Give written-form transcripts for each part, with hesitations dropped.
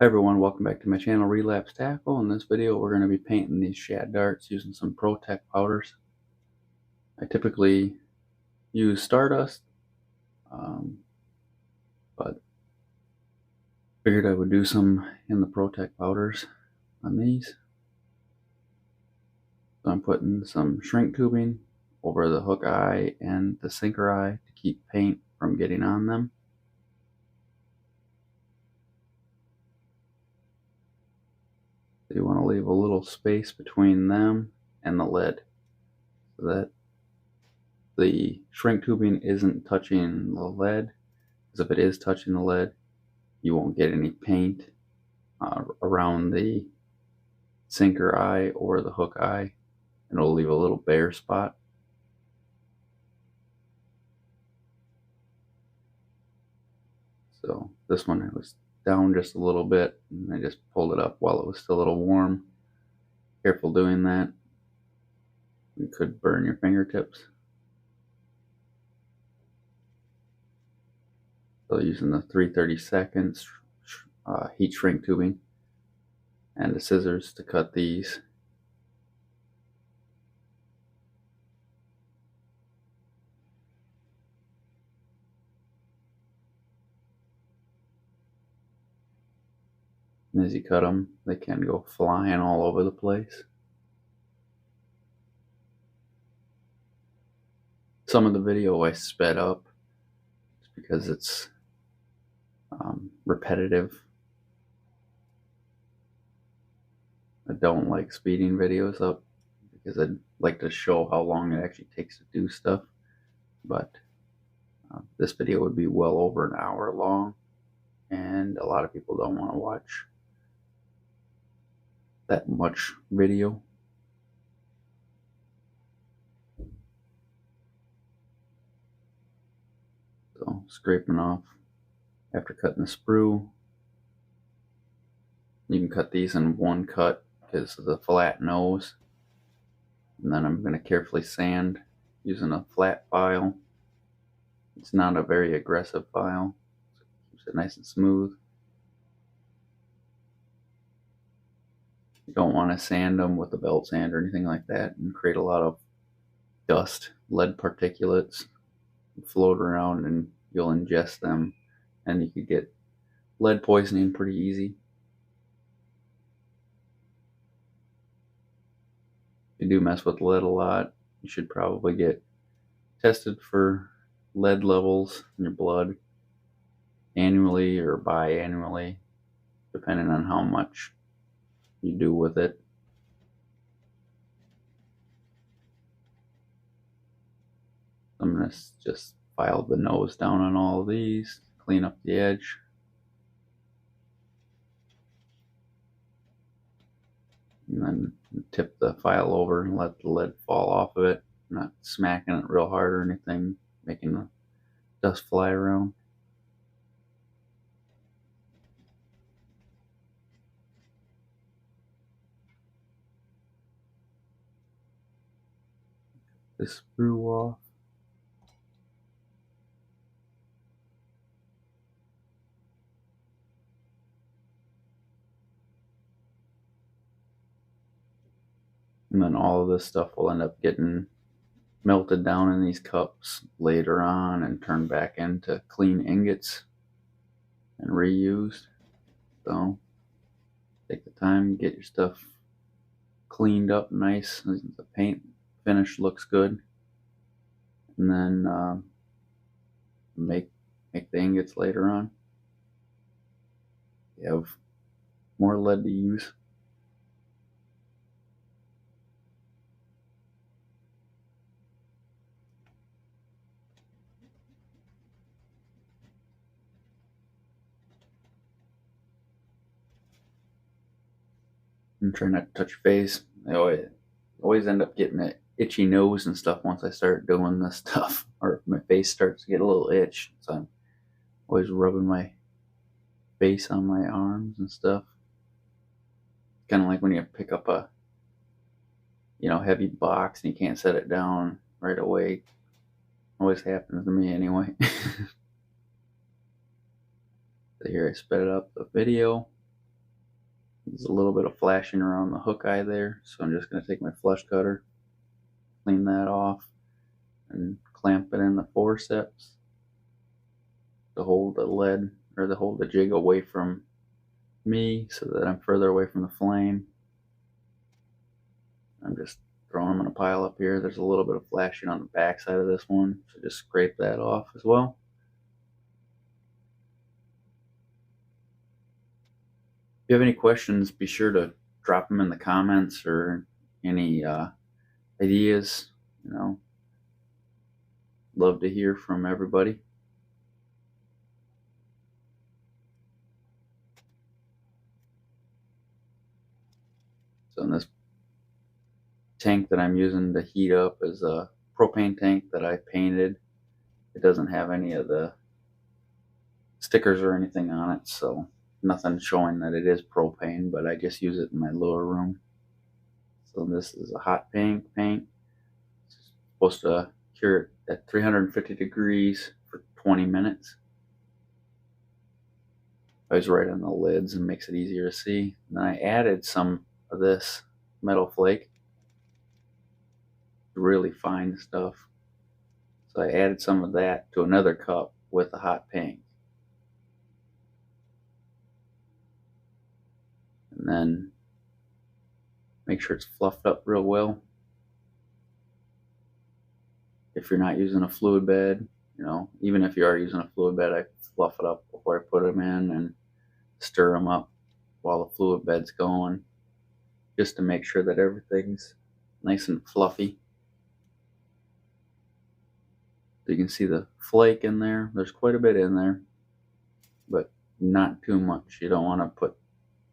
Hi everyone, welcome back to my channel Relapse Tackle. In this video we're going to be painting these Shad Darts using some Protect powders. I typically use Stardust, but figured I would do some in the Protect powders on these. So I'm putting some shrink tubing over the hook eye and the sinker eye to keep paint from getting on them. So you want to leave a little space between them and the lead so that the shrink tubing isn't touching the lead, because if it is touching the lead, you won't get any paint around the sinker eye or the hook eye, and it'll leave a little bare spot. So this one it was down just a little bit, and I just pulled it up while it was still a little warm. Careful doing that. You could burn your fingertips. So using the 3/32 heat shrink tubing and the scissors to cut these. And as you cut them, they can go flying all over the place. Some of the video I sped up just because it's repetitive. I don't like speeding videos up because I'd like to show how long it actually takes to do stuff. But this video would be well over an hour long, and a lot of people don't want to watch that much video. So scraping off after cutting the sprue. You can cut these in one cut because of the flat nose. And then I'm going to carefully sand using a flat file. It's not a very aggressive file, so it keeps it nice and smooth. You don't want to sand them with a belt sand or anything like that and create a lot of dust, lead particulates float around, and you'll ingest them, and you could get lead poisoning pretty easy. If you do mess with lead a lot, you should probably get tested for lead levels in your blood annually or biannually, depending on how much you do with it. I'm going to just file the nose down on all of these, clean up the edge. And then tip the file over and let the lead fall off of it, not smacking it real hard or anything, making the dust fly around. This sprue off. And then all of this stuff will end up getting melted down in these cups later on and turned back into clean ingots and reused. So take the time, get your stuff cleaned up nice. The paint finish looks good. And then make the ingots later on. You have more lead to use. And try not to touch your face. I always end up getting an itchy nose and stuff once I start doing this stuff, or if my face starts to get a little itch. So I'm always rubbing my face on my arms and stuff. Kind of like when you pick up a heavy box and you can't set it down right away. Always happens to me anyway. So here I sped up the video. There's a little bit of flashing around the hook eye there, so I'm just going to take my flush cutter, clean that off, and clamp it in the forceps to hold the lead or to hold the jig away from me so that I'm further away from the flame. I'm just throwing them in a pile up here. There's a little bit of flashing on the back side of this one, so just scrape that off as well. If you have any questions, be sure to drop them in the comments or any ideas. Love to hear from everybody. So in this tank that I'm using to heat up is a propane tank that I painted. It doesn't have any of the stickers or anything on it, so nothing showing that it is propane, but I just use it in my lower room. So this is a hot paint. It's supposed to cure it at 350 degrees for 20 minutes. I was right on the lids and makes it easier to see. And then I added some of this metal flake, really fine stuff. So I added some of that to another cup with the hot paint. And then make sure it's fluffed up real well. If you're not using a fluid bed, even if you are using a fluid bed, I fluff it up before I put them in and stir them up while the fluid bed's going, just to make sure that everything's nice and fluffy. So you can see the flake in there. There's quite a bit in there, but not too much. You don't want to put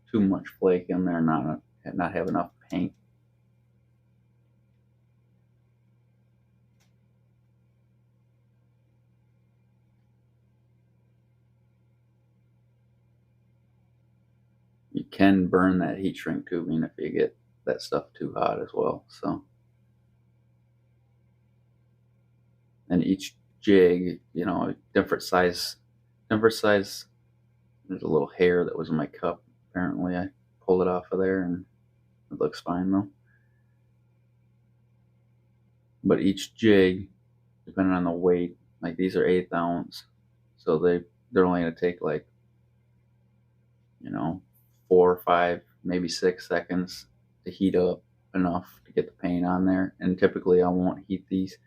too much flake in there and not have enough paint. You can burn that heat shrink tubing if you get that stuff too hot as well. So, and each jig, different size. There's a little hair that was in my cup. Apparently, I pulled it off of there, and it looks fine though. But each jig, depending on the weight, like these are 1/8 ounce, so they're only gonna take like 4 or 5, maybe 6 seconds to heat up enough to get the paint on there. And typically, I won't heat these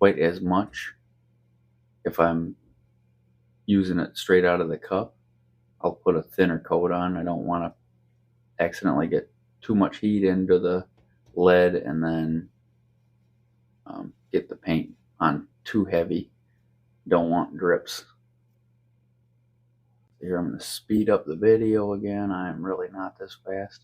quite as much if I'm using it straight out of the cup. I'll put a thinner coat on. I don't want to accidentally get too much heat into the lead and then get the paint on too heavy. Don't want drips. Here I'm going to speed up the video again. I'm really not this fast.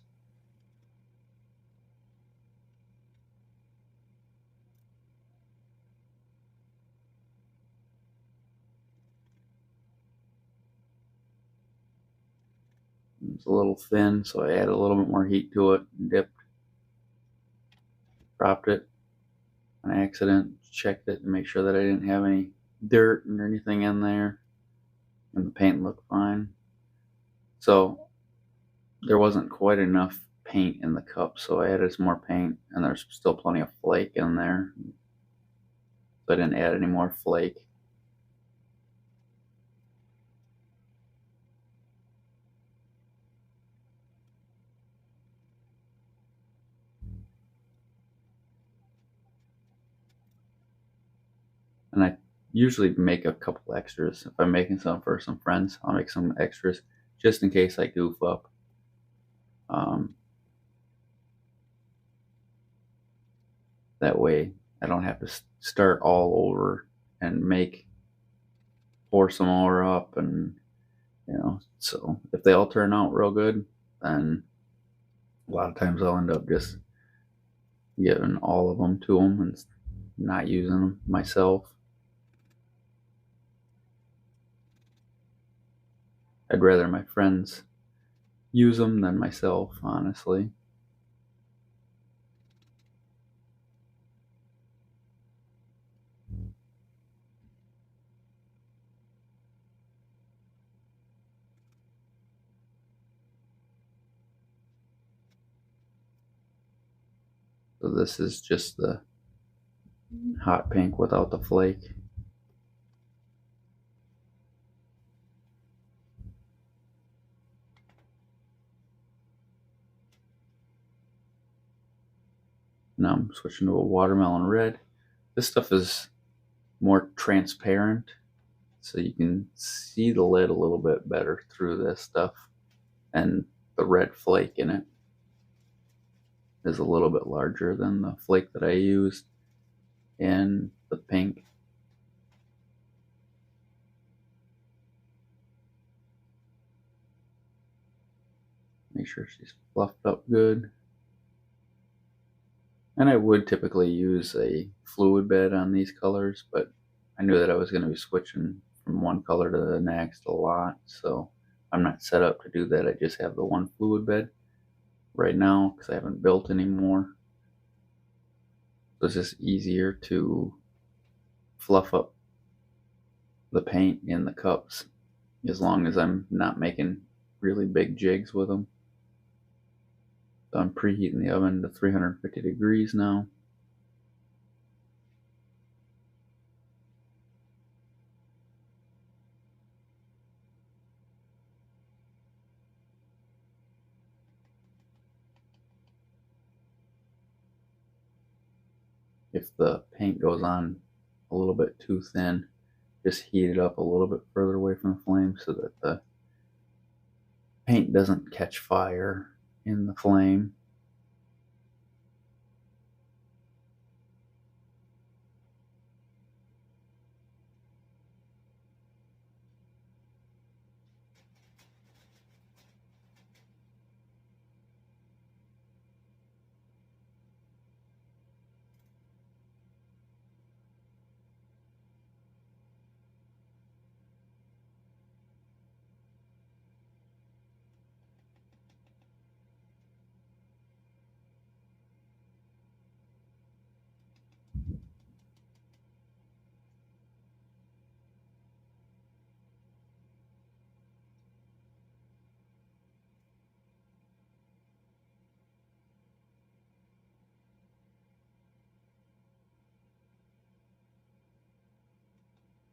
It's a little thin, so I added a little bit more heat to it and dropped it on accident, checked it to make sure that I didn't have any dirt or anything in there, and the paint looked fine. So there wasn't quite enough paint in the cup, so I added some more paint, and there's still plenty of flake in there, so I didn't add any more flake. And I usually make a couple extras. If I'm making some for some friends, I'll make some extras just in case I goof up. That way I don't have to start all over and pour some more up, and so if they all turn out real good, then a lot of times I'll end up just giving all of them to them and not using them myself. I'd rather my friends use them than myself, honestly. So this is just the hot pink without the flake. Now I'm switching to a watermelon red. This stuff is more transparent, so you can see the lid a little bit better through this stuff. And the red flake in it is a little bit larger than the flake that I used in the pink. Make sure she's fluffed up good. And I would typically use a fluid bed on these colors, but I knew that I was going to be switching from one color to the next a lot, so I'm not set up to do that. I just have the one fluid bed right now because I haven't built anymore. So it's just easier to fluff up the paint in the cups as long as I'm not making really big jigs with them. So I'm preheating the oven to 350 degrees now. If the paint goes on a little bit too thin, just heat it up a little bit further away from the flame so that the paint doesn't catch fire in the flame.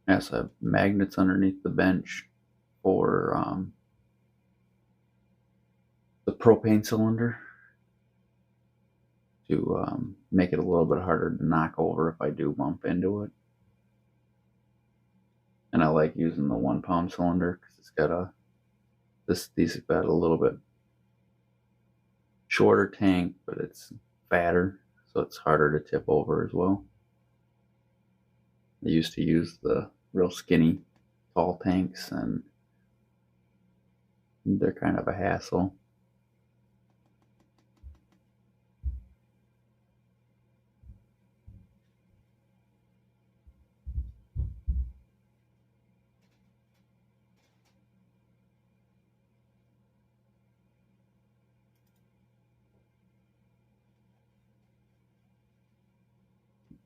Yes, I have magnets underneath the bench for the propane cylinder to make it a little bit harder to knock over if I do bump into it. And I like using the 1 pound cylinder because it's got these have got a little bit shorter tank, but it's fatter, so it's harder to tip over as well. I used to use the real skinny tall tanks, and they're kind of a hassle.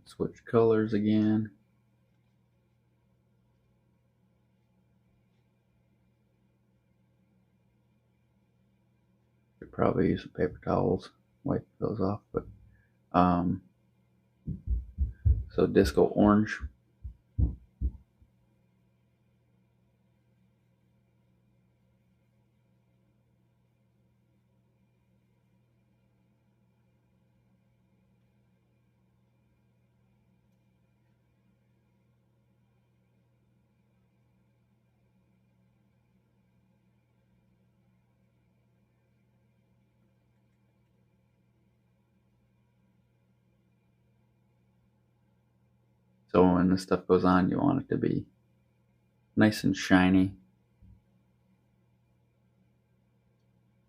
Switch colors again. Could probably use some paper towels, wipe those off, but so disco orange. So when this stuff goes on, you want it to be nice and shiny.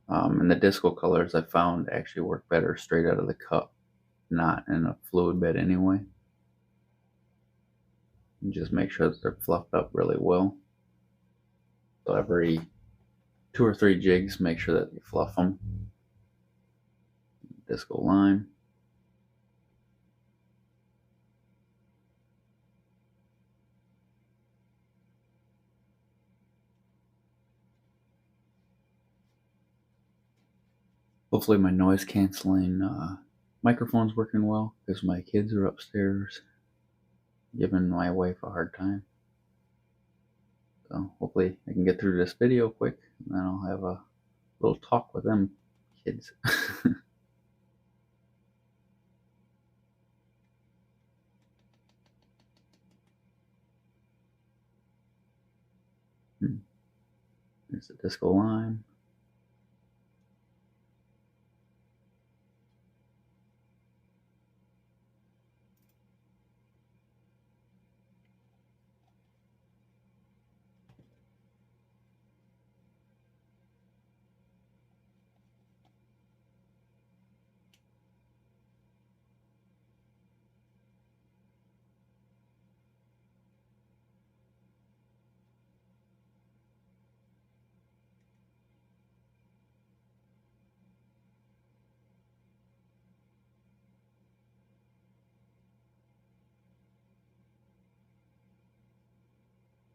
And the disco colors I found actually work better straight out of the cup, not in a fluid bed anyway. And just make sure that they're fluffed up really well. So every 2 or 3 jigs, make sure that you fluff them. Disco lime. Hopefully my noise canceling microphone's working well because my kids are upstairs giving my wife a hard time. So hopefully I can get through this video quick, and then I'll have a little talk with them kids. There's the disco lime.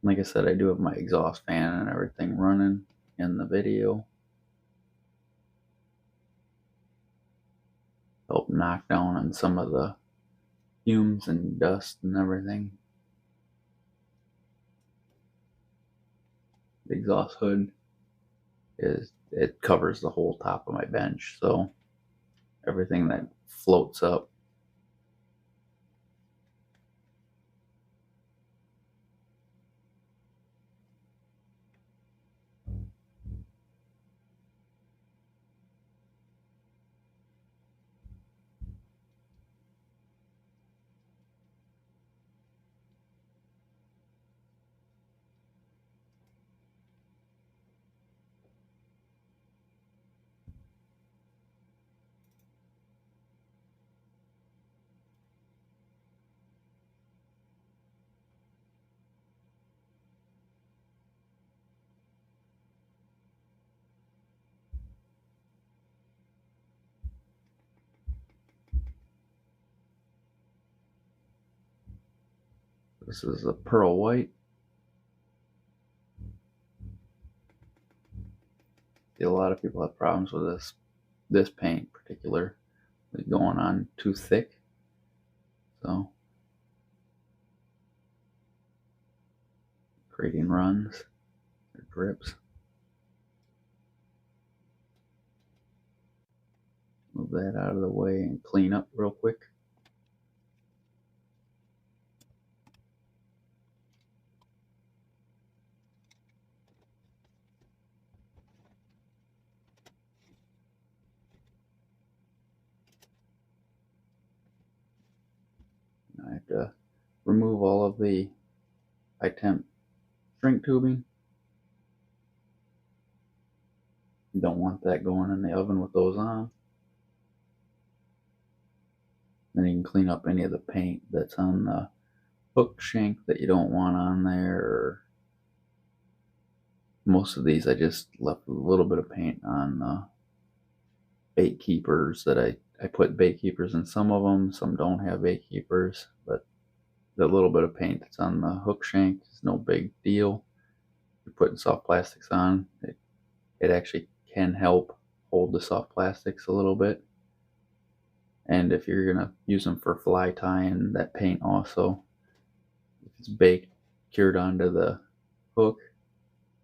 Like I said, I do have my exhaust fan and everything running in the video. Help knock down on some of the fumes and dust and everything. The exhaust hood it covers the whole top of my bench, so everything that floats up. This is a pearl white. See, a lot of people have problems with this paint in particular, going on too thick. So creating runs or drips. Move that out of the way and clean up real quick. I have to remove all of the high temp shrink tubing. You don't want that going in the oven with those on. Then you can clean up any of the paint that's on the hook shank that you don't want on there. Or most of these I just left a little bit of paint on the bait keepers that I put bait keepers in some of them. Some don't have bait keepers, but the little bit of paint that's on the hook shank is no big deal. You're putting soft plastics on, it actually can help hold the soft plastics a little bit. And if you're gonna use them for fly tying, that paint also, if it's baked, cured onto the hook,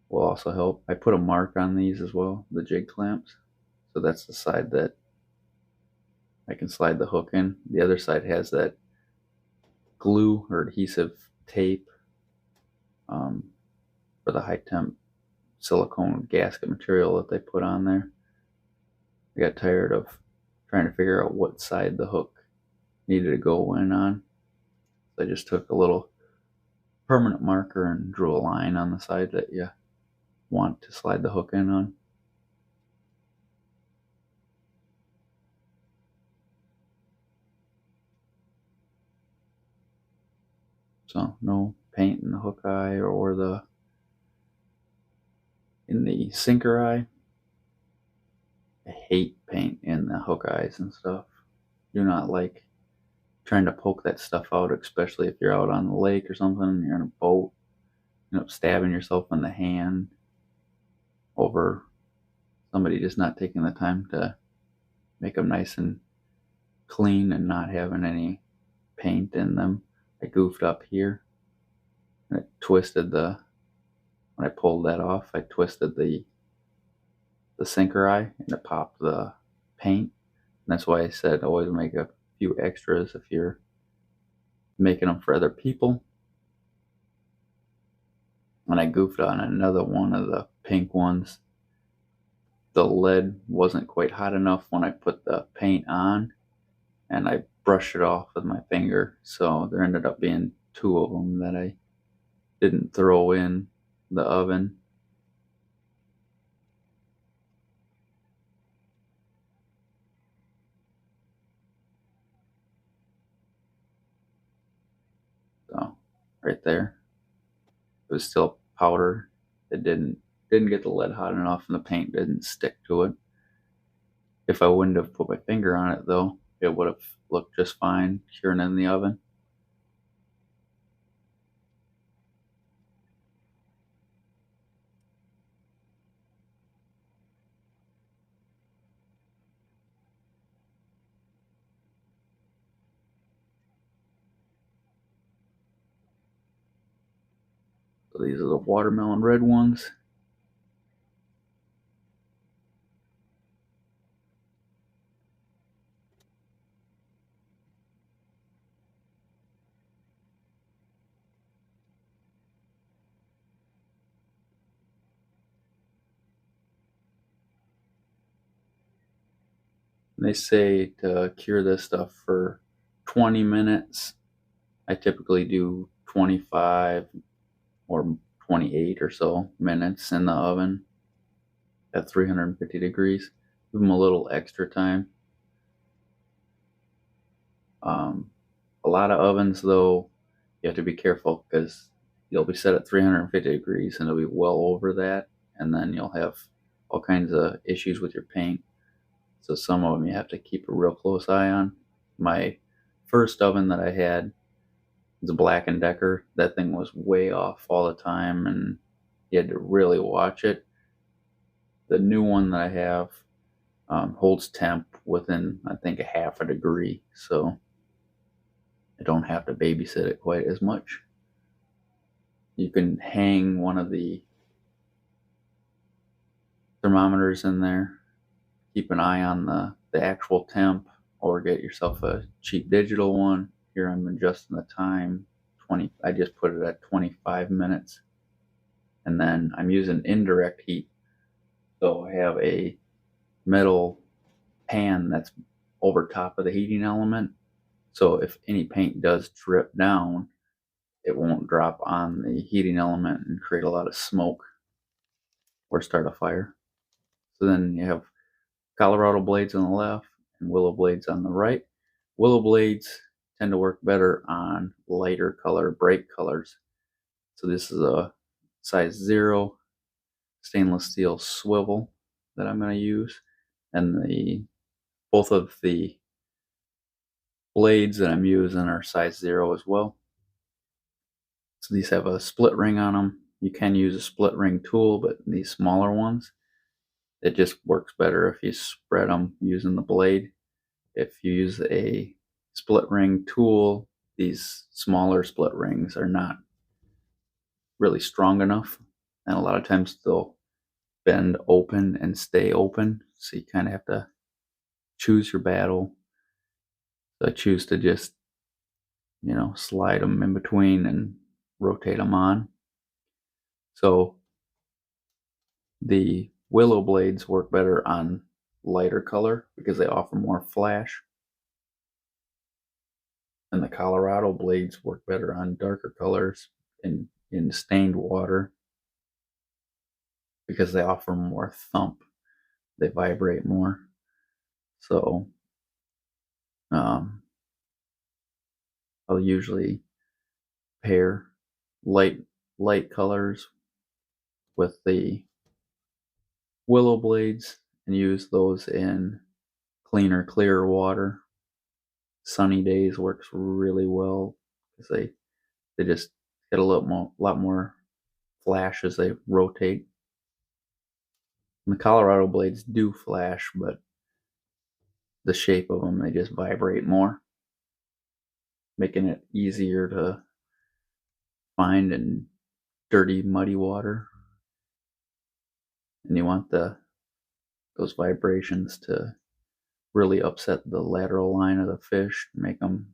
will also help. I put a mark on these as well, the jig clamps. So that's the side that I can slide the hook in. The other side has that glue or adhesive tape for the high temp silicone gasket material that they put on there. I got tired of trying to figure out what side the hook needed to go in on. So I just took a little permanent marker and drew a line on the side that you want to slide the hook in on. So no paint in the hook eye or in the sinker eye. I hate paint in the hook eyes and stuff. Do not like trying to poke that stuff out, especially if you're out on the lake or something and you're in a boat. You know, stabbing yourself in the hand over somebody just not taking the time to make them nice and clean and not having any paint in them. I goofed up here and it twisted when I pulled that off, I twisted the sinker eye and it popped the paint. And that's why I said always make a few extras if you're making them for other people. And I goofed on another one of the pink ones. The lead wasn't quite hot enough when I put the paint on, and I brushed it off with my finger. So there ended up being two of them that I didn't throw in the oven. So right there, it was still powder. It didn't get the lead hot enough, and the paint didn't stick to it. If I wouldn't have put my finger on it, though, it would have looked just fine curing in the oven. So these are the watermelon red ones. They say to cure this stuff for 20 minutes. I typically do 25 or 28 or so minutes in the oven at 350 degrees. Give them a little extra time. A lot of ovens, though, you have to be careful because you'll be set at 350 degrees and it'll be well over that, and then you'll have all kinds of issues with your paint. So some of them you have to keep a real close eye on. My first oven that I had was a Black & Decker. That thing was way off all the time, and you had to really watch it. The new one that I have holds temp within, I think, a half a degree, so I don't have to babysit it quite as much. You can hang one of the thermometers in there, keep an eye on the actual temp, or get yourself a cheap digital one. Here I'm adjusting the time. I just put it at 25 minutes. And then I'm using indirect heat. So I have a metal pan that's over top of the heating element. So if any paint does drip down, it won't drop on the heating element and create a lot of smoke or start a fire. So then you have Colorado blades on the left and willow blades on the right. Willow blades tend to work better on lighter color, bright colors. So this is a size 0 stainless steel swivel that I'm going to use, and both of the blades that I'm using are size 0 as well. So these have a split ring on them. You can use a split ring tool, but these smaller ones, it just works better if you spread them using the blade. If you use a split ring tool, these smaller split rings are not really strong enough, and a lot of times they'll bend open and stay open, so you kind of have to choose your battle. So I choose to just, slide them in between and rotate them on. So the willow blades work better on lighter color because they offer more flash, and the Colorado blades work better on darker colors in stained water because they offer more thump. They vibrate more. So I'll usually pair light colors with the willow blades and use those in cleaner, clearer water. Sunny days works really well because they just get a lot more flash as they rotate. And the Colorado blades do flash, but the shape of them, they just vibrate more, making it easier to find in dirty, muddy water. And you want those vibrations to really upset the lateral line of the fish, make them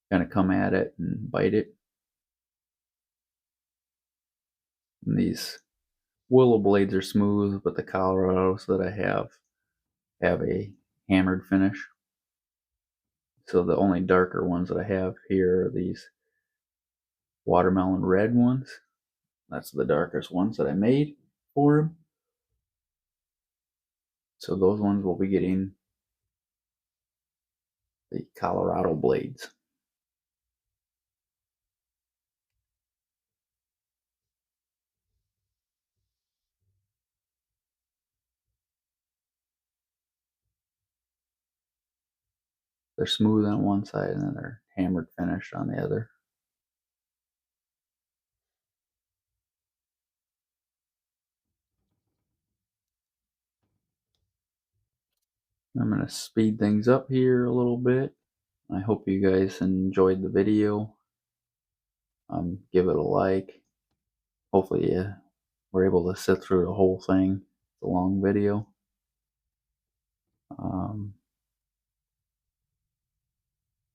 kind of come at it and bite it. And these willow blades are smooth, but the Colorados that I have a hammered finish. So the only darker ones that I have here are these watermelon red ones. That's the darkest ones that I made for him. So those ones will be getting the Colorado blades. They're smooth on one side and then they're hammered finish on the other. I'm going to speed things up here a little bit. I hope you guys enjoyed the video. Give it a like. Hopefully you were able to sit through the whole thing. It's a long video.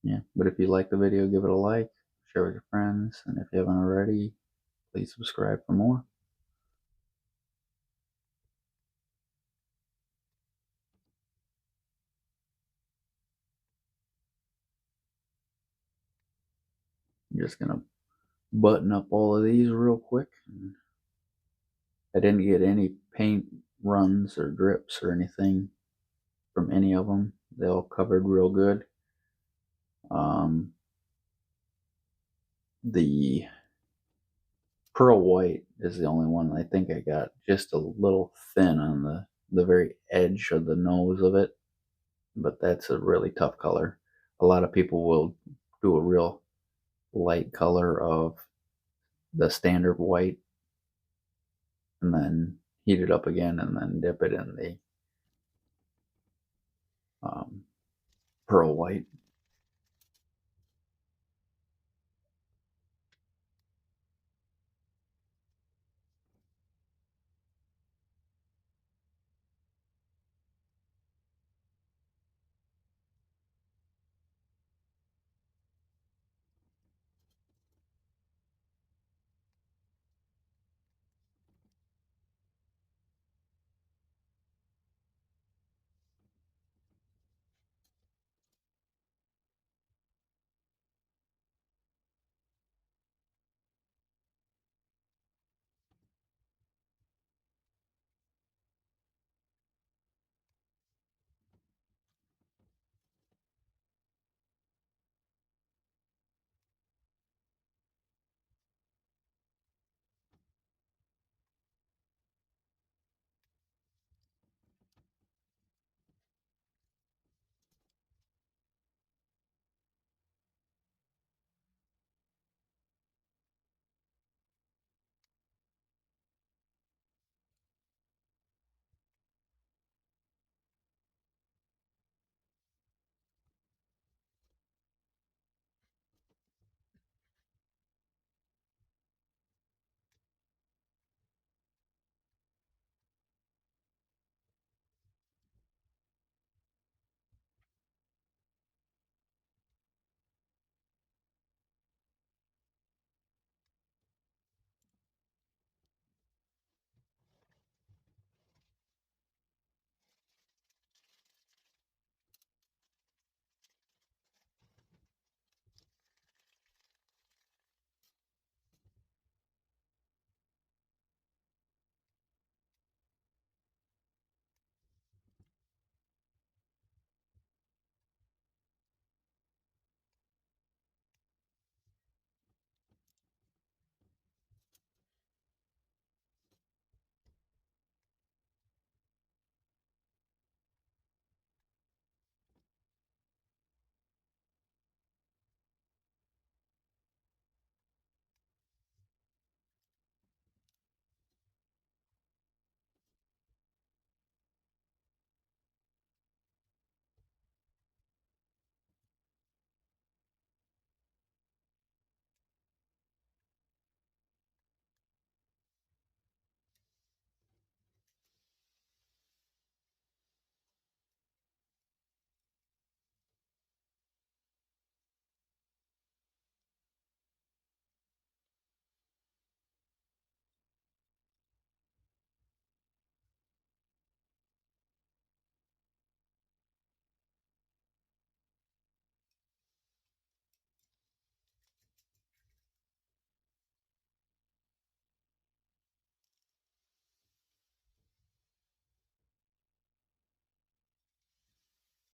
Yeah, but if you like the video, give it a like, share with your friends, and if you haven't already, please subscribe for more. I'm just gonna button up all of these real quick. I didn't get any paint runs or drips or anything from any of them. They all covered real good. The pearl white is the only one I think I got just a little thin on the very edge of the nose of it, but that's a really tough color. A lot of people will do a real light color of the standard white and then heat it up again and then dip it in the pearl white.